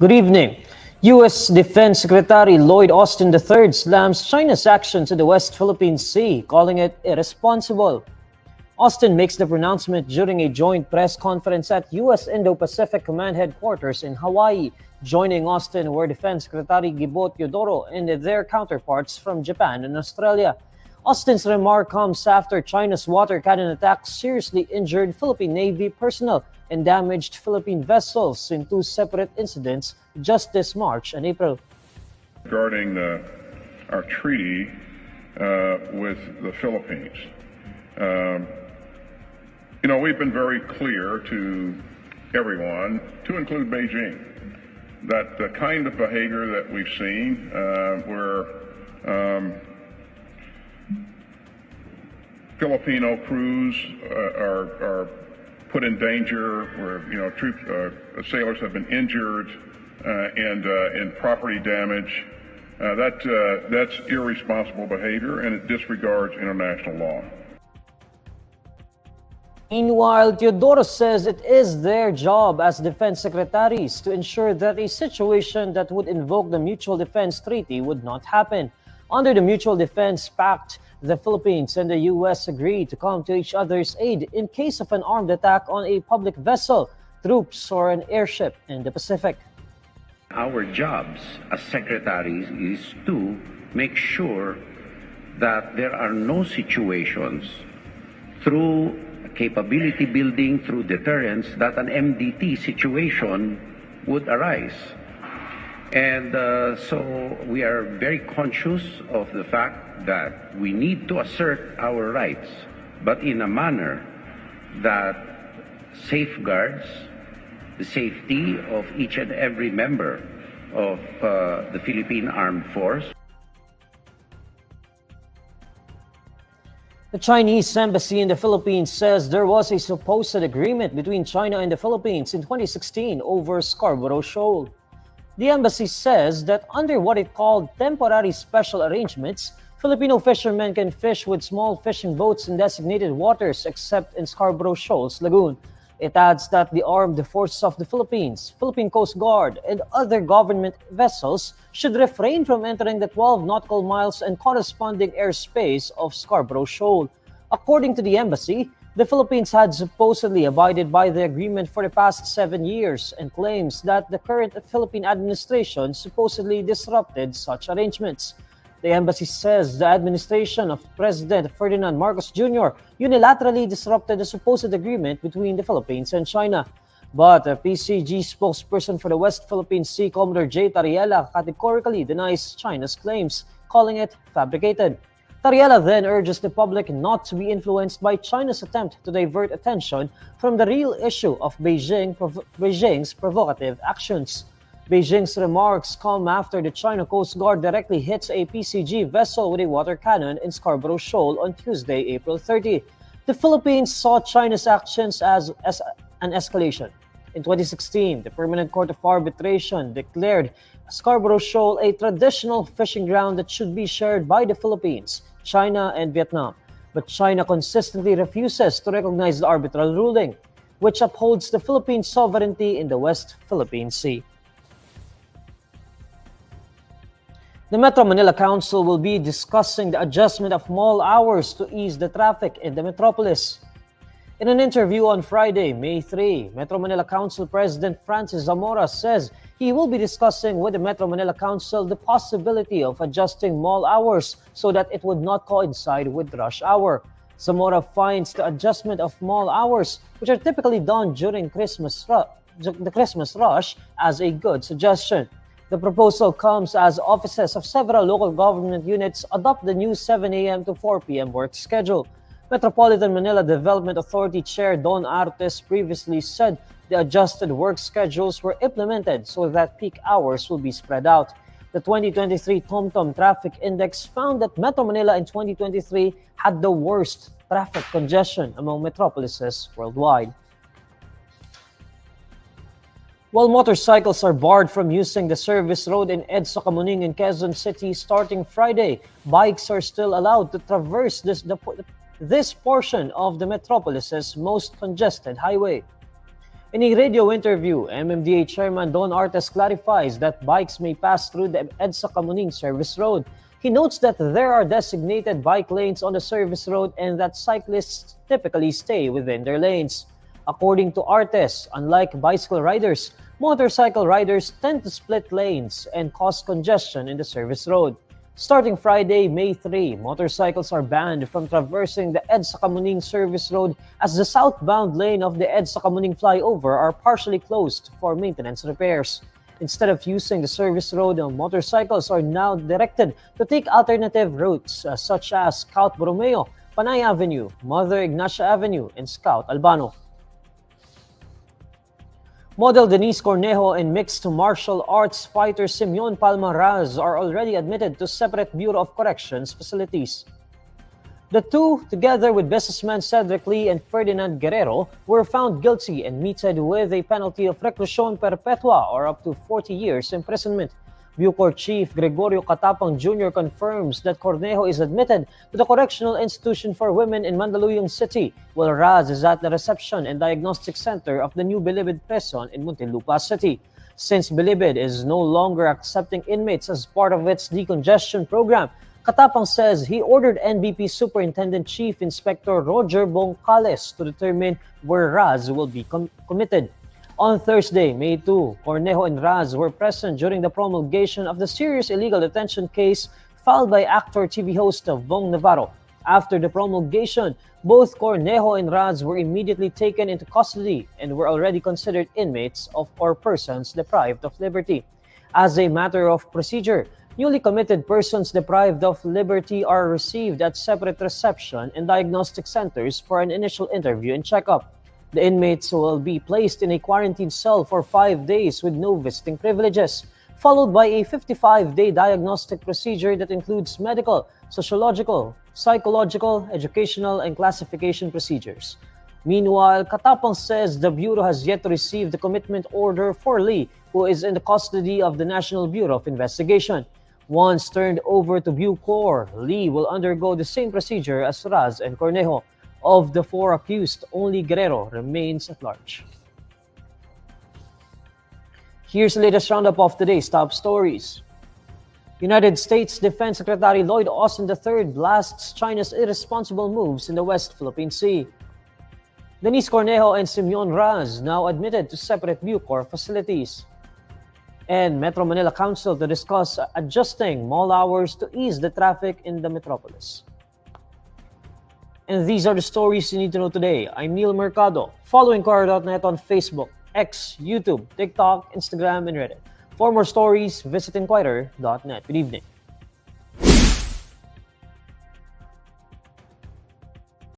Good evening. U.S. Defense Secretary Lloyd Austin III slams China's action to the West Philippine Sea, calling it irresponsible. Austin makes the pronouncement during a joint press conference at U.S. Indo-Pacific Command Headquarters in Hawaii. Joining Austin were Defense Secretary Gibo Teodoro and their counterparts from Japan and Australia. Austin's remark comes after China's water cannon attack seriously injured Philippine Navy personnel and damaged Philippine vessels in two separate incidents just this March and April. Regarding our treaty with the Philippines, we've been very clear to everyone, to include Beijing, that the kind of behavior that we've seen where Filipino crews are put in danger, where troops, sailors have been injured, and property damage. That's irresponsible behavior, and it disregards international law. Meanwhile, Teodoro says it is their job as defense secretaries to ensure that a situation that would invoke the Mutual Defense Treaty would not happen. Under the Mutual Defense Pact, the Philippines and the U.S. agreed to come to each other's aid in case of an armed attack on a public vessel, troops, or an airship in the Pacific. Our jobs as secretaries is to make sure that there are no situations through capability building, through deterrence, that an MDT situation would arise. And so we are very conscious of the fact that we need to assert our rights, but in a manner that safeguards the safety of each and every member of the Philippine Armed Force. The Chinese embassy in the Philippines says there was a supposed agreement between China and the Philippines in 2016 over Scarborough Shoal. The embassy says that under what it called temporary special arrangements, Filipino fishermen can fish with small fishing boats in designated waters except in Scarborough Shoal's lagoon. It adds that the armed forces of the Philippines, Philippine Coast Guard, and other government vessels should refrain from entering the 12 nautical miles and corresponding airspace of Scarborough Shoal. According to the embassy, the Philippines had supposedly abided by the agreement for the past 7 years and claims that the current Philippine administration supposedly disrupted such arrangements. The embassy says the administration of President Ferdinand Marcos Jr. unilaterally disrupted the supposed agreement between the Philippines and China. But a PCG spokesperson for the West Philippine Sea, Commodore J. Tariela, categorically denies China's claims, calling it fabricated. Tariela then urges the public not to be influenced by China's attempt to divert attention from the real issue of Beijing's provocative actions. Beijing's remarks come after the China Coast Guard directly hits a PCG vessel with a water cannon in Scarborough Shoal on Tuesday, April 30. The Philippines saw China's actions as an escalation. In 2016, the Permanent Court of Arbitration declared Scarborough Shoal a traditional fishing ground that should be shared by the Philippines, China, and Vietnam. But China consistently refuses to recognize the arbitral ruling, which upholds the Philippine sovereignty in the West Philippine Sea. The Metro Manila Council will be discussing the adjustment of mall hours to ease the traffic in the metropolis. In an interview on Friday, May 3, Metro Manila Council President Francis Zamora says he will be discussing with the Metro Manila Council the possibility of adjusting mall hours so that it would not coincide with rush hour. Zamora finds the adjustment of mall hours, which are typically done during the Christmas rush, as a good suggestion. The proposal comes as offices of several local government units adopt the new 7 a.m. to 4 p.m. work schedule. Metropolitan Manila Development Authority Chair Don Artes previously said the adjusted work schedules were implemented so that peak hours will be spread out. The 2023 TomTom Traffic Index found that Metro Manila in 2023 had the worst traffic congestion among metropolises worldwide. While motorcycles are barred from using the service road in Edsa-Kamuning in Quezon City starting Friday, bikes are still allowed to traverse this portion of the metropolis's most congested highway. In a radio interview, MMDA Chairman Don Artes clarifies that bikes may pass through the Edsa-Kamuning service road. He notes that there are designated bike lanes on the service road and that cyclists typically stay within their lanes. According to Artes, unlike bicycle riders, motorcycle riders tend to split lanes and cause congestion in the service road. Starting Friday, May 3, motorcycles are banned from traversing the Edsa-Kamuning service road as the southbound lane of the Edsa-Kamuning flyover are partially closed for maintenance repairs. Instead of using the service road, motorcycles are now directed to take alternative routes such as Scout Borromeo, Panay Avenue, Mother Ignacia Avenue, and Scout Albano. Model Deniece Cornejo and mixed martial arts fighter Simeon Raz are already admitted to separate Bureau of Corrections facilities. The two, together with businessmen Cedric Lee and Ferdinand Guerrero, were found guilty and meted with a penalty of reclusión perpetua or up to 40 years imprisonment. Bucor Chief Gregorio Catapang Jr. confirms that Cornejo is admitted to the Correctional Institution for Women in Mandaluyong City, while Raz is at the Reception and Diagnostic Center of the new Bilibid Prison in Muntinlupa City. Since Bilibid is no longer accepting inmates as part of its decongestion program, Catapang says he ordered NBP Superintendent Chief Inspector Roger Boncales to determine where Raz will be committed. On Thursday, May 2, Cornejo and Raz were present during the promulgation of the serious illegal detention case filed by actor TV host Vong Navarro. After the promulgation, both Cornejo and Raz were immediately taken into custody and were already considered inmates or persons deprived of liberty. As a matter of procedure, newly committed persons deprived of liberty are received at separate reception and diagnostic centers for an initial interview and checkup. The inmates will be placed in a quarantine cell for 5 days with no visiting privileges, followed by a 55-day diagnostic procedure that includes medical, sociological, psychological, educational, and classification procedures. Meanwhile, Catapang says the Bureau has yet to receive the commitment order for Lee, who is in the custody of the National Bureau of Investigation. Once turned over to Bucor, Lee will undergo the same procedure as Raz and Cornejo. Of the four accused, only Guerrero remains at large. Here's the latest roundup of today's top stories. United States Defense Secretary Lloyd Austin III blasts China's irresponsible moves in the West Philippine Sea. Deniece Cornejo and Simeon Raz now admitted to separate Bucor facilities. And Metro Manila Council to discuss adjusting mall hours to ease the traffic in the metropolis. And these are the stories you need to know today. I'm Neil Mercado. Follow INQUIRER.net on Facebook, X, YouTube, TikTok, Instagram, and Reddit. For more stories, visit INQUIRER.net. Good evening.